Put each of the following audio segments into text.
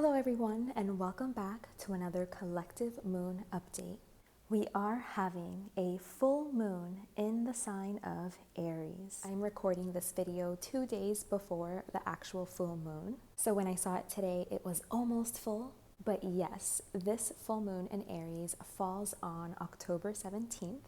Hello everyone, and welcome back to another collective moon update. We are having a full moon in the sign of Aries. I'm recording this video 2 days before the actual full moon. So when I saw it today, it was almost full. But yes, this full moon in Aries falls on October 17th,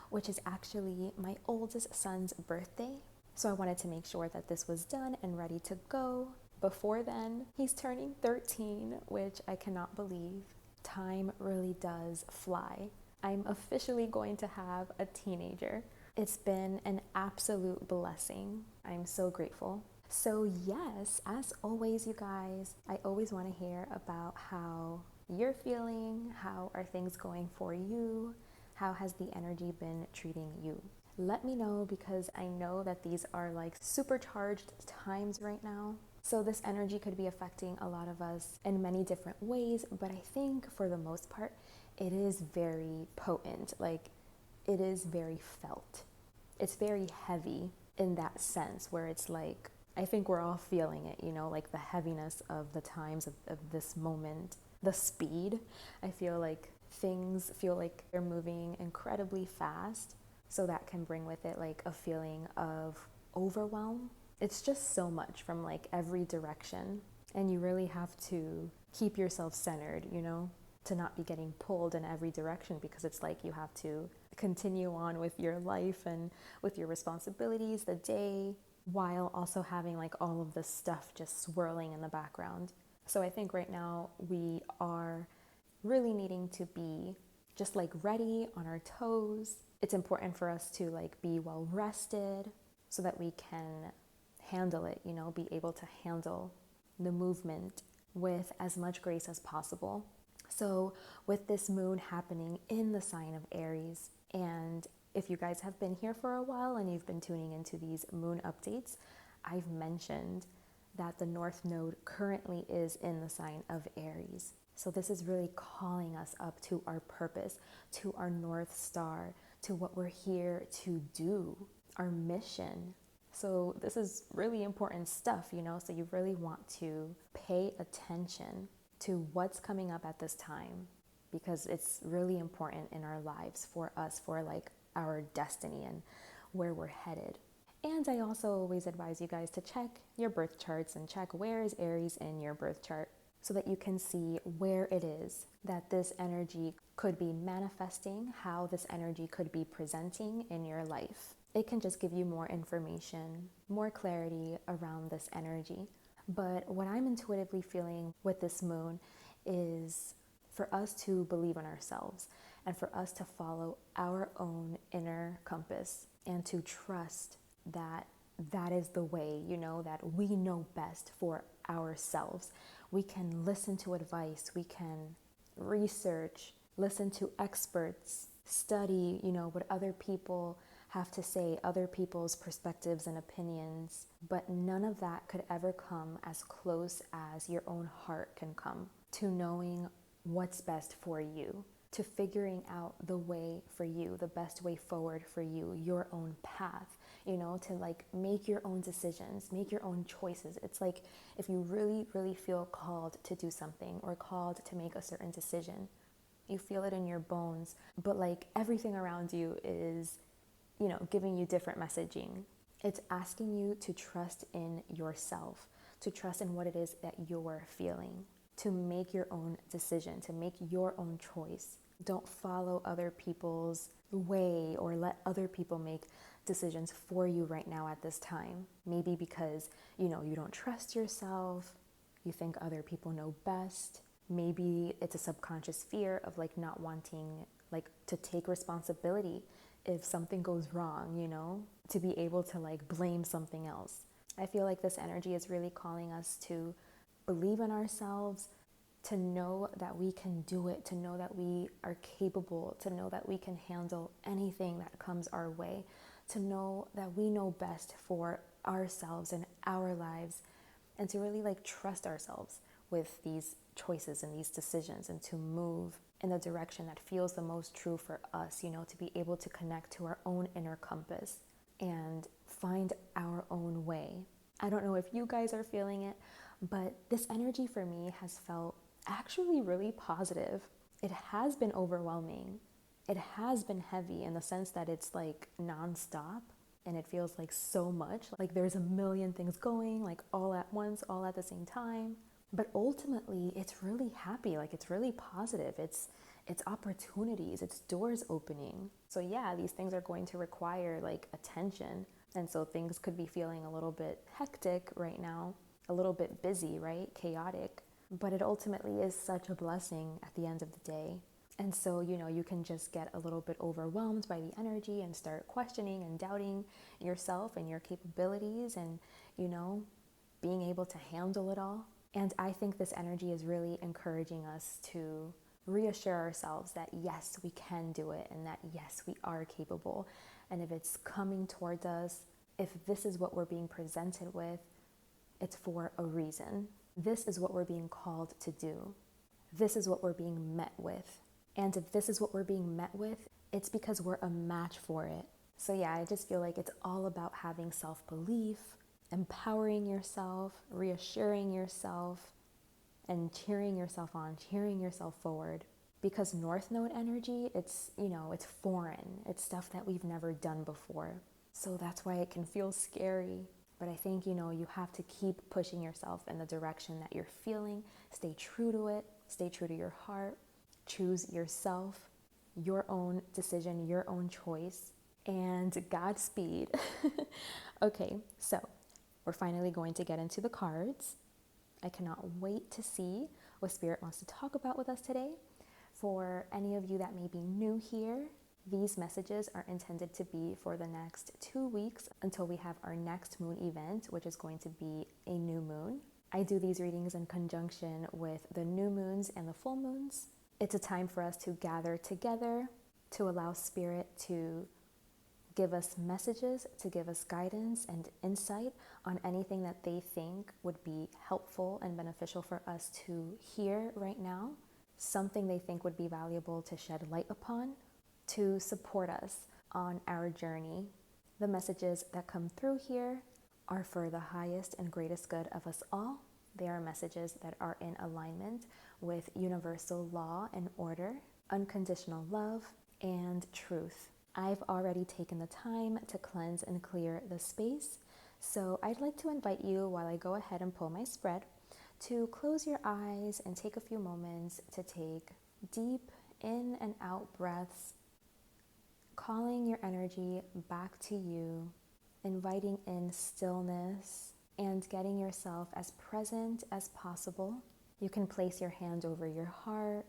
which is actually my oldest son's birthday. So I wanted to make sure that this was done and ready to go. Before then, he's turning 13, which I cannot believe. Time really does fly. I'm officially going to have a teenager. It's been an absolute blessing. I'm so grateful. So yes, as always, you guys, I always want to hear about how you're feeling, how are things going for you, how has the energy been treating you? Let me know, because I know that these are like supercharged times right now. So this energy could be affecting a lot of us in many different ways, but I think for the most part, it is very potent. Like, it is very felt. It's very heavy in that sense, where it's like, I think we're all feeling it, like the heaviness of the times of this moment, the speed. I feel like things feel like they're moving incredibly fast. So that can bring with it like a feeling of overwhelm. It's just so much from like every direction, and you really have to keep yourself centered, to not be getting pulled in every direction, because it's like you have to continue on with your life and with your responsibilities, the day, while also having like all of this stuff just swirling in the background. So I think right now we are really needing to be just like ready, on our toes. It's important for us to like be well rested so that we can handle it, be able to handle the movement with as much grace as possible. So with this moon happening in the sign of Aries, and if you guys have been here for a while and you've been tuning into these moon updates, I've mentioned that the North Node currently is in the sign of Aries. So this is really calling us up to our purpose, to our North Star, to what we're here to do, our mission. So this is really important stuff, so you really want to pay attention to what's coming up at this time, because it's really important in our lives for us, for like our destiny and where we're headed. And I also always advise you guys to check your birth charts and check where is Aries in your birth chart, so that you can see where it is that this energy could be manifesting, how this energy could be presenting in your life. It can just give you more information, more clarity around this energy. But what I'm intuitively feeling with this moon is for us to believe in ourselves, and for us to follow our own inner compass, and to trust that that is the way, that we know best for ourselves. We can listen to advice, we can research, listen to experts, study, what other people have to say, other people's perspectives and opinions, but none of that could ever come as close as your own heart can come to knowing what's best for you, to figuring out the way for you, the best way forward for you, your own path, to like make your own decisions, make your own choices. It's like if you really, really feel called to do something or called to make a certain decision, you feel it in your bones, but like everything around you is giving you different messaging. It's asking you to trust in yourself, to trust in what it is that you're feeling, to make your own decision, to make your own choice. Don't follow other people's way or let other people make decisions for you right now at this time. Maybe because, you don't trust yourself, you think other people know best. Maybe it's a subconscious fear of like not wanting like to take responsibility if something goes wrong, to be able to like blame something else. I feel like this energy is really calling us to believe in ourselves, to know that we can do it, to know that we are capable, to know that we can handle anything that comes our way, to know that we know best for ourselves and our lives, and to really like trust ourselves with these choices and these decisions, and to move in the direction that feels the most true for us, to be able to connect to our own inner compass and find our own way. I don't know if you guys are feeling it, But this energy for me has felt actually really positive. It has been overwhelming. It has been heavy in the sense that it's like nonstop and it feels like so much. Like there's a million things going, like all at once, all at the same time. But ultimately, it's really happy. Like it's really positive. It's opportunities, it's doors opening. So yeah, these things are going to require like attention. And so things could be feeling a little bit hectic right now, a little bit busy, right? Chaotic. But it ultimately is such a blessing at the end of the day. And so, you can just get a little bit overwhelmed by the energy and start questioning and doubting yourself and your capabilities and, being able to handle it all. And I think this energy is really encouraging us to reassure ourselves that yes, we can do it and that yes, we are capable. And if it's coming towards us, if this is what we're being presented with, it's for a reason. This is what we're being called to do. This is what we're being met with. And if this is what we're being met with, it's because we're a match for it. So yeah, I just feel like it's all about having self-belief, empowering yourself, reassuring yourself, and cheering yourself on, cheering yourself forward. Because North Node energy, it's foreign. It's stuff that we've never done before. So that's why it can feel scary. But I think, you have to keep pushing yourself in the direction that you're feeling. Stay true to it. Stay true to your heart. Choose yourself, your own decision, your own choice, and Godspeed. Okay, so we're finally going to get into the cards. I cannot wait to see what Spirit wants to talk about with us today. For any of you that may be new here, these messages are intended to be for the next 2 weeks until we have our next moon event, which is going to be a new moon. I do these readings in conjunction with the new moons and the full moons. It's a time for us to gather together, to allow Spirit to give us messages, to give us guidance and insight on anything that they think would be helpful and beneficial for us to hear right now, something they think would be valuable to shed light upon, to support us on our journey. The messages that come through here are for the highest and greatest good of us all. They are messages that are in alignment with universal law and order, unconditional love, and truth. I've already taken the time to cleanse and clear the space, so I'd like to invite you, while I go ahead and pull my spread, to close your eyes and take a few moments to take deep in and out breaths, calling your energy back to you, inviting in stillness, and getting yourself as present as possible. You can place your hand over your heart.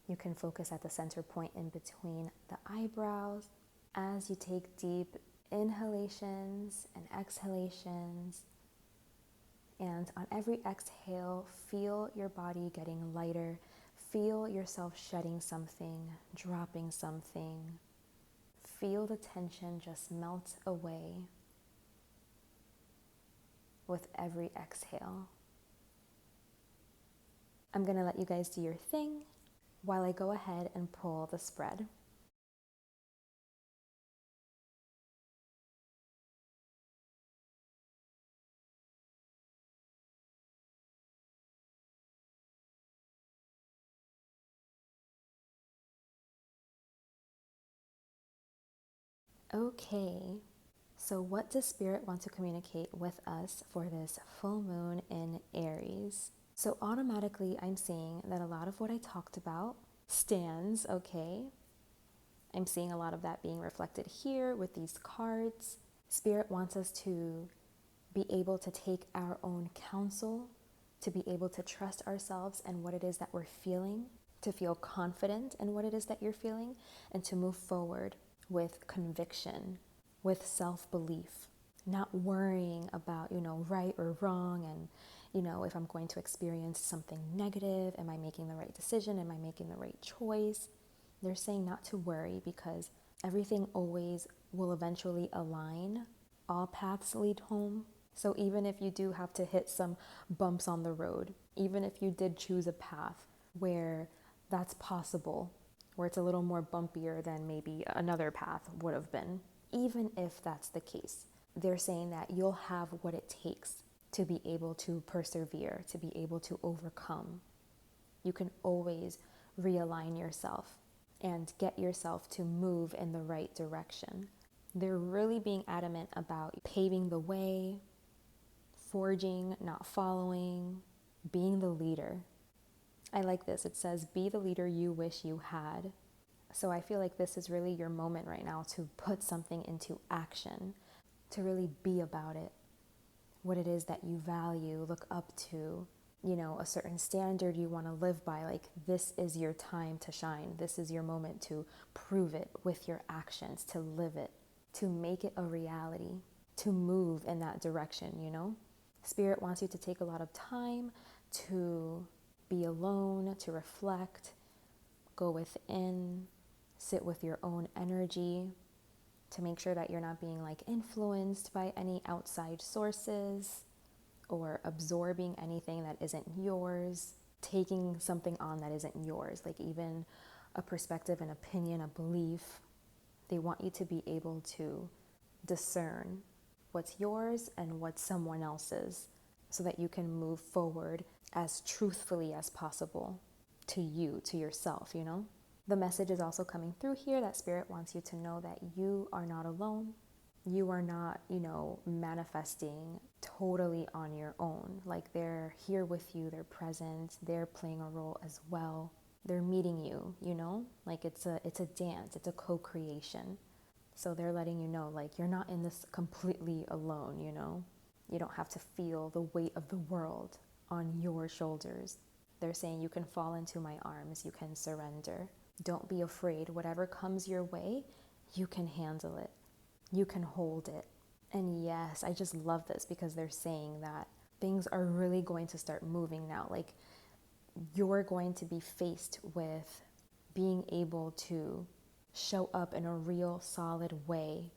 You can focus at the center point in between the eyebrows as you take deep inhalations and exhalations. And on every exhale, feel your body getting lighter. Feel yourself shedding something, dropping something. Feel the tension just melt away with every exhale. I'm going to let you guys do your thing while I go ahead and pull the spread. Okay, so what does Spirit want to communicate with us for this full moon in Aries? So automatically I'm seeing that a lot of what I talked about stands, okay? I'm seeing a lot of that being reflected here with these cards. Spirit wants us to be able to take our own counsel, to be able to trust ourselves and what it is that we're feeling, to feel confident in what it is that you're feeling, and to move forward with conviction, with self-belief, not worrying about, right or wrong, and, if I'm going to experience something negative, am I making the right decision? Am I making the right choice? They're saying not to worry because everything always will eventually align. All paths lead home. So even if you do have to hit some bumps on the road, even if you did choose a path where that's possible, where it's a little more bumpier than maybe another path would have been, even if that's the case, they're saying that you'll have what it takes to be able to persevere, to be able to overcome. You can always realign yourself and get yourself to move in the right direction. They're really being adamant about paving the way, forging, not following, being the leader. I like this. It says, be the leader you wish you had. So I feel like this is really your moment right now to put something into action, to really be about it, what it is that you value, look up to, a certain standard you want to live by. Like, this is your time to shine. This is your moment to prove it with your actions, to live it, to make it a reality, to move in that direction. Spirit wants you to take a lot of time to be alone, to reflect, go within, sit with your own energy, to make sure that you're not being influenced by any outside sources or absorbing anything that isn't yours, taking something on that isn't yours, like even a perspective, an opinion, a belief. They want you to be able to discern what's yours and what's someone else's, so that you can move forward as truthfully as possible to you, to yourself. The message is also coming through here that Spirit wants you to know that you are not alone. You are not, manifesting totally on your own. Like, they're here with you, they're present, they're playing a role as well. They're meeting you, like it's a dance, it's a co-creation. So they're letting you know, you're not in this completely alone, You don't have to feel the weight of the world on your shoulders. They're saying you can fall into my arms, you can surrender. Don't be afraid. Whatever comes your way, you can handle it. You can hold it. And yes, I just love this because they're saying that things are really going to start moving now. Like, you're going to be faced with being able to show up in a real solid way,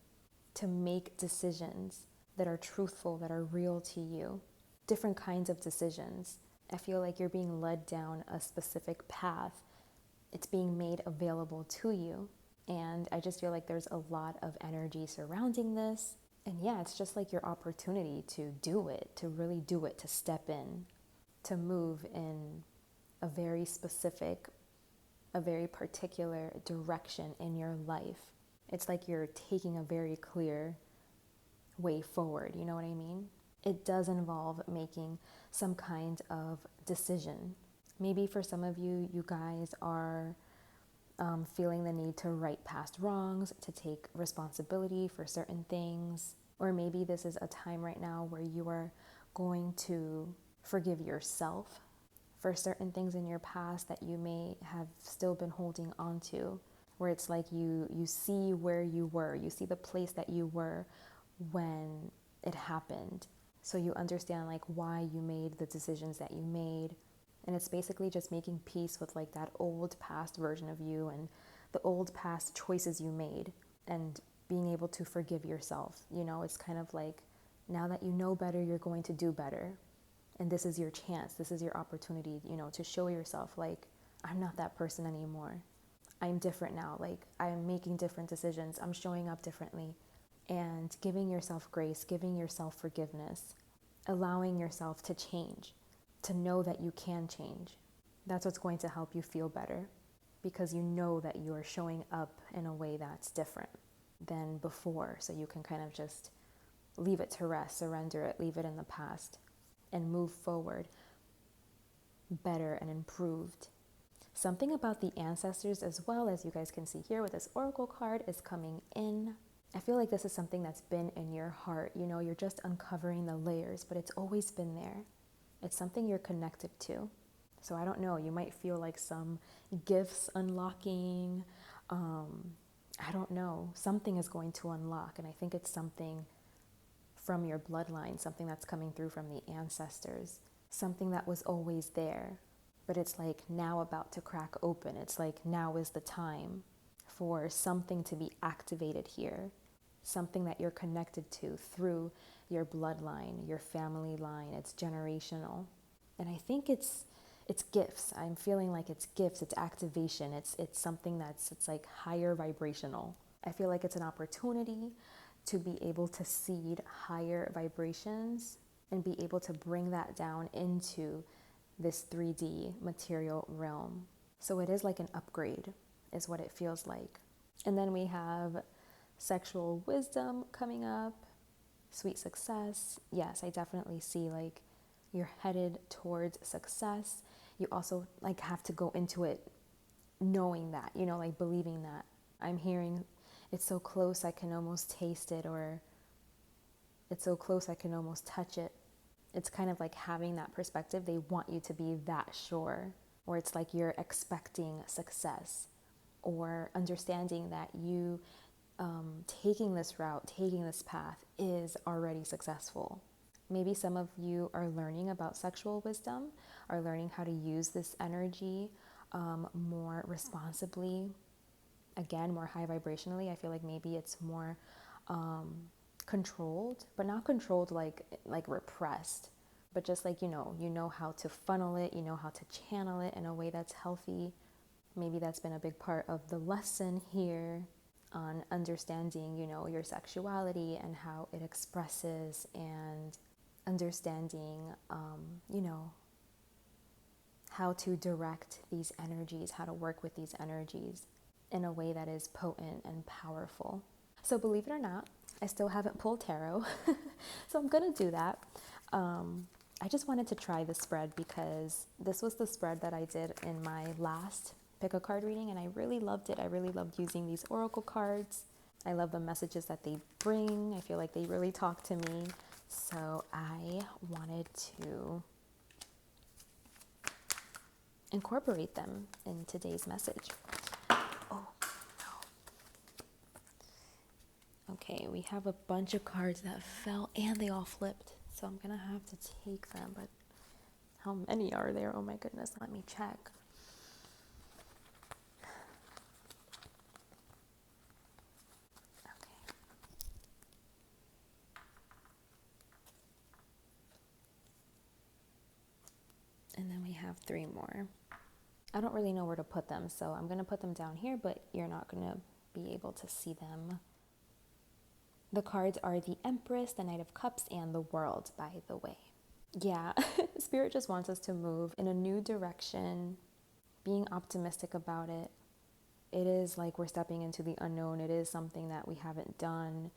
to make decisions that are truthful, that are real to you. Different kinds of decisions. I feel like you're being led down a specific path. It's being made available to you. And I just feel like there's a lot of energy surrounding this. And yeah, it's just like your opportunity to do it, to really do it, to step in, to move in a very specific, a very particular direction in your life. It's like you're taking a very clear way forward, you know what I mean? It does involve making some kind of decision. Maybe for some of you, you guys are feeling the need to right past wrongs, to take responsibility for certain things. Or maybe this is a time right now where you are going to forgive yourself for certain things in your past that you may have still been holding on to, where it's like you see where you were, you see the place that you were when it happened. So you understand why you made the decisions that you made. And it's basically just making peace with that old past version of you and the old past choices you made, and being able to forgive yourself. It's kind of like, now that you know better, you're going to do better. And this is your chance. This is your opportunity, to show yourself I'm not that person anymore. I'm different now. I'm making different decisions. I'm showing up differently, and giving yourself grace, giving yourself forgiveness, allowing yourself to change. To know that you can change. That's what's going to help you feel better, because you know that you are showing up in a way that's different than before. So you can kind of just leave it to rest, surrender it, leave it in the past, and move forward better and improved. Something about the ancestors as well, as you guys can see here with this oracle card, is coming in. I feel like this is something that's been in your heart. You're just uncovering the layers, but it's always been there. It's something you're connected to. So I don't know, you might feel like some gifts unlocking. I don't know. Something is going to unlock. And I think it's something from your bloodline, something that's coming through from the ancestors, something that was always there. But it's now about to crack open. It's now is the time for something to be activated here. Something that you're connected to through your bloodline, your family line. It's generational. And I think it's gifts. I'm feeling like it's gifts, it's activation. It's something it's higher vibrational. I feel like it's an opportunity to be able to seed higher vibrations and be able to bring that down into this 3D material realm. So it is like an upgrade, is what it feels like. And then we have sexual wisdom coming up, sweet success. Yes, I definitely see like you're headed towards success. You also like have to go into it knowing that, you know, like believing that. I'm hearing it's so close I can almost taste it, or it's so close I can almost touch it. It's kind of like having that perspective. They want you to be that sure, or it's like you're expecting success, or understanding that you taking this route, taking this path is already successful. Maybe some of you are learning about sexual wisdom, are learning how to use this energy more responsibly. Again, more high vibrationally. I feel like maybe it's more controlled, but not controlled like repressed, but just like, you know how to funnel it, you know how to channel it in a way that's healthy. Maybe that's been a big part of the lesson here on understanding, you know, your sexuality and how it expresses, and understanding, you know, how to direct these energies, how to work with these energies in a way that is potent and powerful. So believe it or not, I still haven't pulled tarot, so I'm gonna do that. I just wanted to try the spread because this was the spread that I did in my last pick a card reading, and I really loved it. I really loved using these oracle cards. I love the messages that they bring. I feel like they really talk to me. So I wanted to incorporate them in today's message. Oh, no. Okay, we have a bunch of cards that fell and they all flipped. So I'm going to have to take them. But how many are there? Oh my goodness. Let me check. And then we have 3 more. I don't really know where to put them, so I'm going to put them down here, but you're not going to be able to see them. The cards are the Empress, the Knight of Cups, and the World, by the way. Yeah, Spirit just wants us to move in a new direction, being optimistic about it. It is like we're stepping into the unknown. It is something that we haven't done.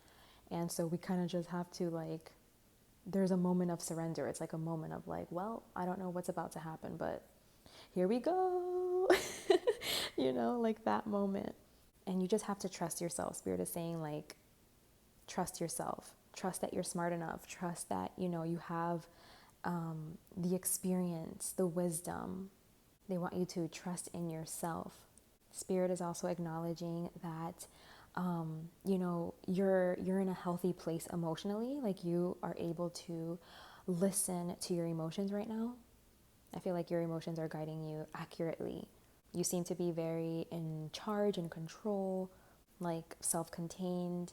And so we kind of just have to like, there's a moment of surrender. It's like a moment of like, well, I don't know what's about to happen, but here we go. You know, like that moment. And you just have to trust yourself. Spirit is saying like, trust yourself. Trust that you're smart enough. Trust that, you know, you have the experience, the wisdom. They want you to trust in yourself. Spirit is also acknowledging that you know, you're in a healthy place emotionally, like you are able to listen to your emotions right now. I feel like your emotions are guiding you accurately. You seem to be very in charge and control, like self-contained,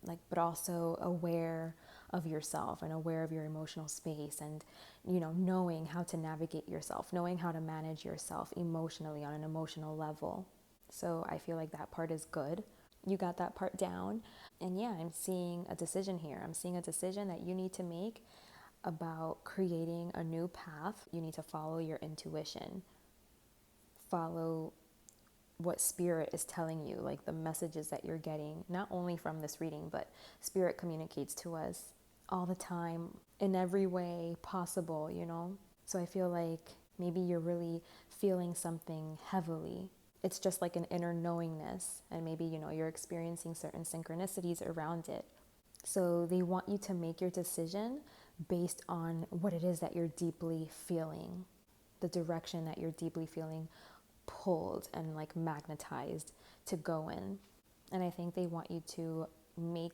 like, but also aware of yourself and aware of your emotional space, and, you know, knowing how to navigate yourself, knowing how to manage yourself emotionally on an emotional level. So I feel like that part is good. You got that part down. And yeah, I'm seeing a decision here. I'm seeing a decision that you need to make about creating a new path. You need to follow your intuition. Follow what Spirit is telling you, like the messages that you're getting, not only from this reading, but Spirit communicates to us all the time in every way possible, you know? So I feel like maybe you're really feeling something heavily. It's just like an inner knowingness, and maybe, you know, you're experiencing certain synchronicities around it. So they want you to make your decision based on what it is that you're deeply feeling, the direction that you're deeply feeling pulled and like magnetized to go in. And I think they want you to make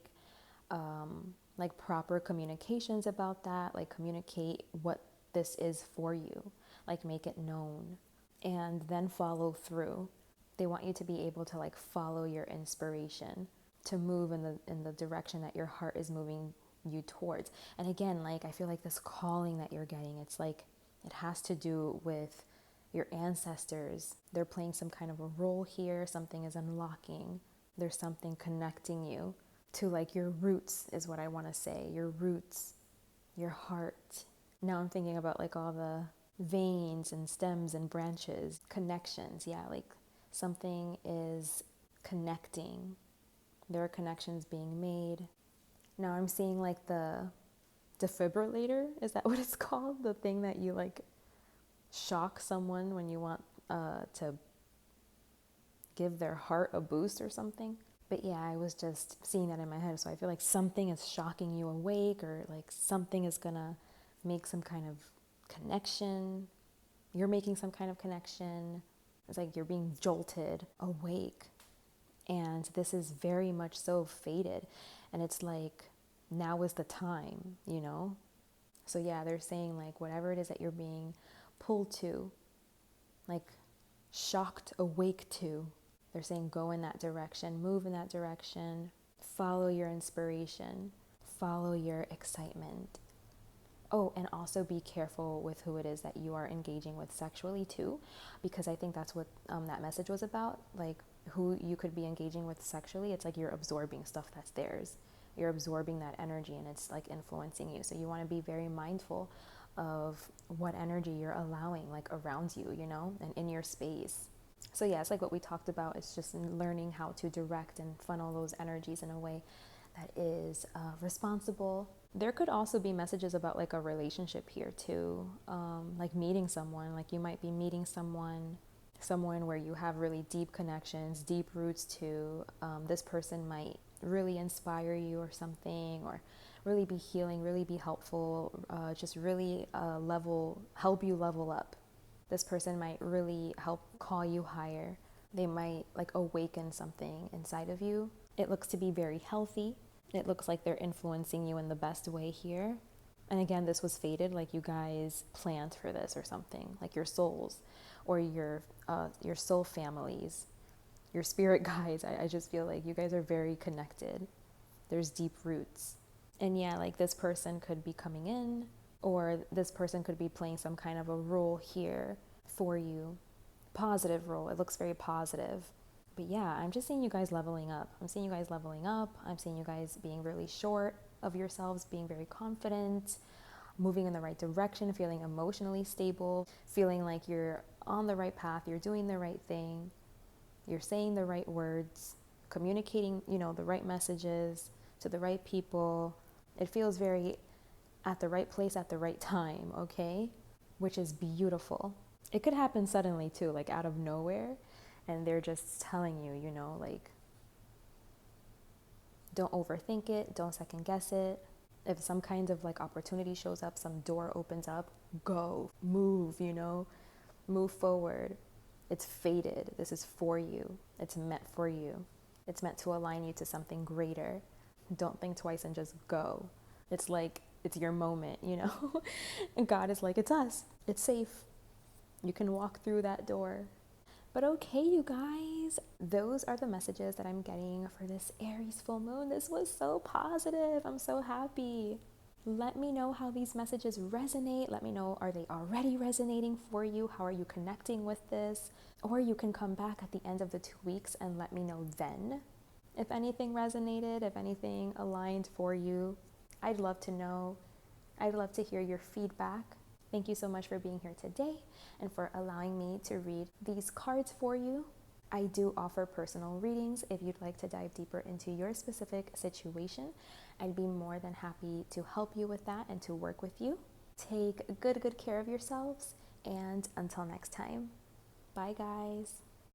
like proper communications about that, like communicate what this is for you, like make it known, and then follow through. They want you to be able to like follow your inspiration, to move in the direction that your heart is moving you towards. And again, like I feel like this calling that you're getting, it's like it has to do with your ancestors. They're playing some kind of a role here. Something is unlocking. There's something connecting you to like your roots, is what I want to say. Your roots, your heart. Now I'm thinking about like all the veins and stems and branches, connections. Yeah, like something is connecting. There are connections being made. Now I'm seeing like the defibrillator. Is that what it's called? The thing that you like shock someone when you want to give their heart a boost or something. But yeah, I was just seeing that in my head. So I feel like something is shocking you awake, or like something is gonna make some kind of connection. You're making some kind of connection. It's like you're being jolted awake. And this is very much so fated. And it's like, now is the time, you know? So yeah, they're saying like whatever it is that you're being pulled to, like shocked awake to, they're saying go in that direction, move in that direction, follow your inspiration, follow your excitement. Oh, and also be careful with who it is that you are engaging with sexually too, because I think that's what that message was about. Like who you could be engaging with sexually, it's like you're absorbing stuff that's theirs. You're absorbing that energy and it's like influencing you. So you want to be very mindful of what energy you're allowing like around you, you know, and in your space. So yeah, it's like what we talked about. It's just learning how to direct and funnel those energies in a way that is responsible. There could also be messages about like a relationship here too, like meeting someone. Like you might be meeting someone where you have really deep connections, deep roots to. This person might really inspire you or something, or really be healing, really be helpful, just really help you level up. This person might really help call you higher. They might like awaken something inside of you. It looks to be very healthy. It looks like they're influencing you in the best way here. And again, this was fated, like you guys planned for this or something, like your souls or your soul families, your spirit guides. I just feel like you guys are very connected. There's deep roots. And yeah, like this person could be coming in, or this person could be playing some kind of a role here for you. Positive role. It looks very positive. But yeah, I'm just seeing you guys leveling up. I'm seeing you guys leveling up. I'm seeing you guys being really short of yourselves, being very confident, moving in the right direction, feeling emotionally stable, feeling like you're on the right path, you're doing the right thing, you're saying the right words, communicating, you know, the right messages to the right people. It feels very at the right place at the right time, okay? Which is beautiful. It could happen suddenly too, like out of nowhere, and they're just telling you, you know, like don't overthink it, don't second guess it. If some kind of like opportunity shows up, some door opens up, go, move, you know, move forward. It's fated. This is for you. It's meant for you. It's meant to align you to something greater. Don't think twice and just go. It's like it's your moment, you know? And God is like, it's us. It's safe. You can walk through that door. But okay, you guys, those are the messages that I'm getting for this Aries full moon. This was so positive. I'm so happy. Let me know how these messages resonate. Let me know, are they already resonating for you? How are you connecting with this? Or you can come back at the end of the 2 weeks and let me know then if anything resonated, if anything aligned for you. I'd love to know. I'd love to hear your feedback. Thank you so much for being here today and for allowing me to read these cards for you. I do offer personal readings. If you'd like to dive deeper into your specific situation, I'd be more than happy to help you with that and to work with you. Take good care of yourselves, and until next time, bye guys.